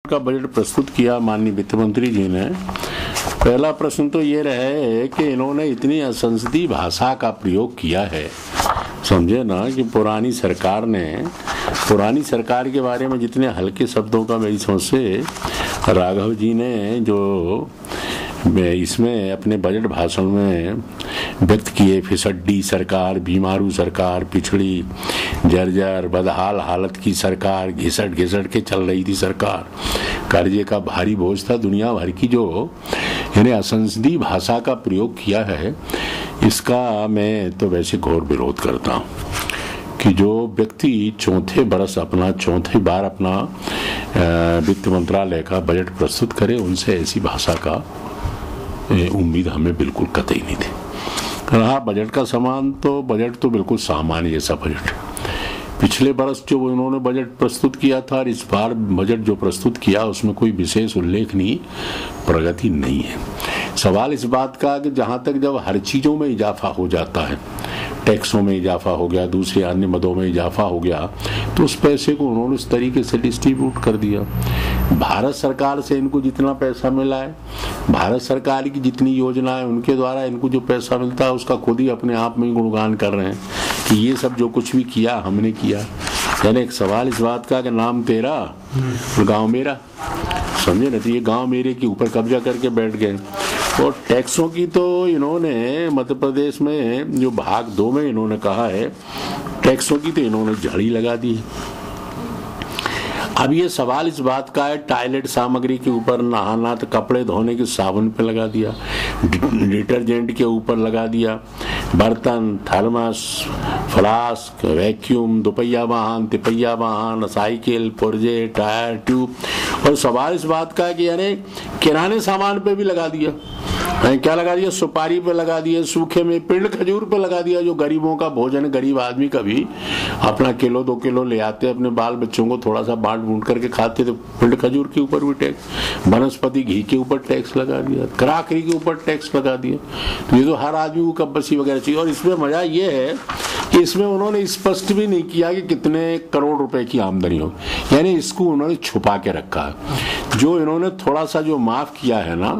का बजट प्रस्तुत किया माननीय वित्त मंत्री जी ने। पहला प्रश्न तो ये रहे कि इन्होंने इतनी असंसदीय भाषा का प्रयोग किया है, समझे ना, कि पुरानी सरकार के बारे में जितने हल्के शब्दों का मेरी समझ से राघव जी ने जो इसमें अपने बजट भाषण में व्यक्त किए, फिसड्डी सरकार, बीमारू सरकार, पिछड़ी जर्जर बदहाल हालत की सरकार, घिसट घिसट के चल रही थी सरकार, कर्जे का भारी बोझ था, दुनिया भर की जो इन्हें असंसदीय भाषा का प्रयोग किया है, इसका मैं तो वैसे घोर विरोध करता हूँ कि जो व्यक्ति चौथे बार अपना वित्त मंत्रालय का बजट प्रस्तुत करे, उनसे ऐसी भाषा का उम्मीद हमें बिल्कुल कतई नहीं थी। रहा बजट का सामान, तो बजट तो बिल्कुल सामान्य जैसा बजट है। पिछले बरस जो उन्होंने बजट प्रस्तुत किया था और इस बार बजट जो प्रस्तुत किया उसमें कोई विशेष उल्लेखनीय प्रगति नहीं है। सवाल इस बात का कि जहां तक जब हर चीजों में इजाफा हो जाता है, टैक्सों में इजाफा हो गया, दूसरे अन्य मदों में इजाफा हो गया, तो उस पैसे को उन्होंने इस तरीके से डिस्ट्रीब्यूट कर दिया। भारत सरकार से इनको जितना पैसा मिला है, भारत सरकार की जितनी योजना है, उनके द्वारा इनको जो पैसा मिलता है उसका खुद ही अपने आप में गुणगान कर रहे हैं कि ये सब जो कुछ भी किया हमने किया। यानी एक सवाल इस बात का कि नाम तेरा और गाँव मेरा, समझे ना, तो ये गाँव मेरे के ऊपर कब्जा करके बैठ गए। और टैक्सों की तो इन्होंने मध्य प्रदेश में जो भाग 2 में इन्होंने कहा है, टैक्सों की तो इन्होंने झाड़ी लगा दी। अब ये सवाल इस बात का है, टॉयलेट सामग्री के ऊपर, नहाना तो कपड़े धोने के साबुन पे लगा दिया, डिटर्जेंट के ऊपर लगा दिया, बर्तन, थर्मस, फ्लास्क, वैक्यूम, दोपहिया वाहन, तिपहिया वाहन, साइकिल, पुर्जे, टायर, ट्यूब। और सवाल इस बात का है कि यानी किराने सामान पे भी लगा दिया। क्या लगा दिया? सुपारी पे लगा दिया, सूखे में पिंड खजूर पे लगा दिया। जो गरीबों का भोजन, गरीब आदमी कभी अपना 1-2 किलो ले आते, अपने बाल बच्चों को थोड़ा सा बांट बूंट करके खाते, तो पिंड खजूर के ऊपर भी टैक्स, वनस्पति घी के ऊपर टैक्स लगा दिया, क्राकरी के ऊपर टैक्स लगा दिया। तो ये तो हर आदमी को कब्बसी वगैरह चाहिए। और इसमें मजा ये है कि इसमें उन्होंने स्पष्ट भी नहीं किया कि कितने करोड़ रुपए की आमदनी हो, यानी इसको उन्होंने छुपा के रखा है। जो इन्होंने थोड़ा सा जो माफ किया है ना,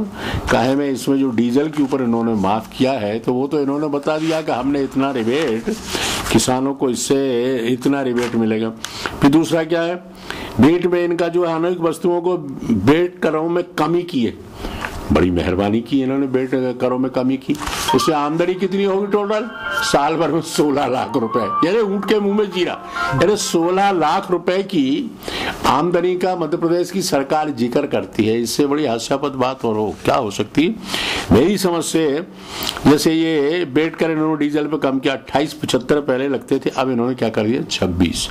काहे में इसमें जो डीजल के ऊपर इन्होंने माफ किया है, तो वो तो इन्होंने बता दिया कि हमने इतना रिबेट, किसानों को इससे इतना रिबेट मिलेगा। फिर दूसरा क्या है, बेट में इनका जो है अनेक वस्तुओं को बेट करों में कमी की है, बड़ी मेहरबानी की इन्होंने, बेट करों में कमी की। उससे आमदनी कितनी होगी टोटल? साल भर में 16 लाख रुपए, यानी ऊंट के मुंह में जीरा, यानी 16 लाख रुपए की आमदनी का मध्य प्रदेश की सरकार जिक्र करती है। इससे बड़ी हास्यास्पद बात और क्या हो सकती है? मेरी समझ से जैसे ये बेट कर इन्होंने डीजल पे कम किया, 28.75 पहले लगते थे, अब इन्होंने क्या कर दिया 26,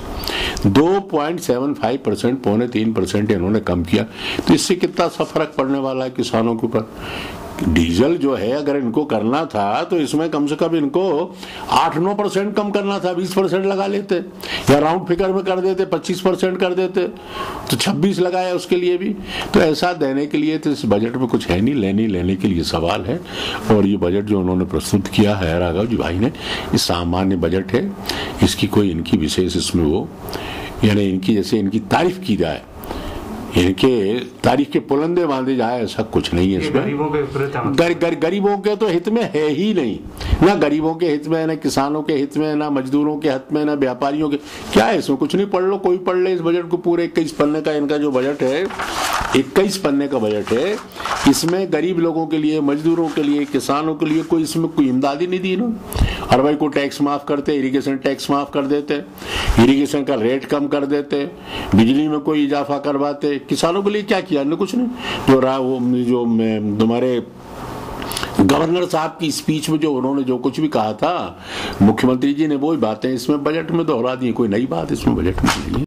2.75%, 2.75% इन्होंने कम किया। तो इससे कितना सा फर्क पड़ने वाला है किसानों के ऊपर? डीजल जो है अगर इनको करना था तो इसमें कम से कम इनको 8-9% कम करना था, 20% लगा लेते, या राउंड फिगर में कर देते, 25% कर देते, तो 26 लगाया उसके लिए भी। तो ऐसा देने के लिए तो इस बजट में कुछ है नहीं, लेने के लिए सवाल है। और ये बजट जो उन्होंने प्रस्तुत किया है राघव जी भाई ने, ये सामान्य बजट है, इसकी कोई इनकी विशेष इसमें वो, यानी इनकी जैसे इनकी तारीफ की जाए, इनके तारीख के पुलंदे बांधे जाए, ऐसा कुछ नहीं है इसमें। गरीबों के तो हित में है ही नहीं, ना गरीबों के हित में, ना किसानों के हित में, ना मजदूरों के हित में, ना व्यापारियों के। क्या है इसमें? कुछ नहीं। पढ़ लो, कोई पढ़ ले इस बजट को, पूरे 21 पन्ने का इनका जो बजट है, 21 पन्ने का बजट है। इसमें गरीब लोगों के लिए, मजदूरों के लिए, किसानों के लिए कोई इसमें कोई इमदादी नहीं दी इन्होंने। हर भाई को टैक्स माफ करते, इरिगेशन टैक्स माफ कर देते, इरिगेशन का रेट कम कर देते, बिजली में कोई इजाफा करवाते। किसानों के लिए क्या किया? कुछ नहीं। जो तुम्हारे गवर्नर साहब की स्पीच में जो उन्होंने जो कुछ भी कहा था मुख्यमंत्री जी ने, वो ही बातें इसमें बजट में दोहरा दी। कोई नई बात इसमें बजट में नहीं है।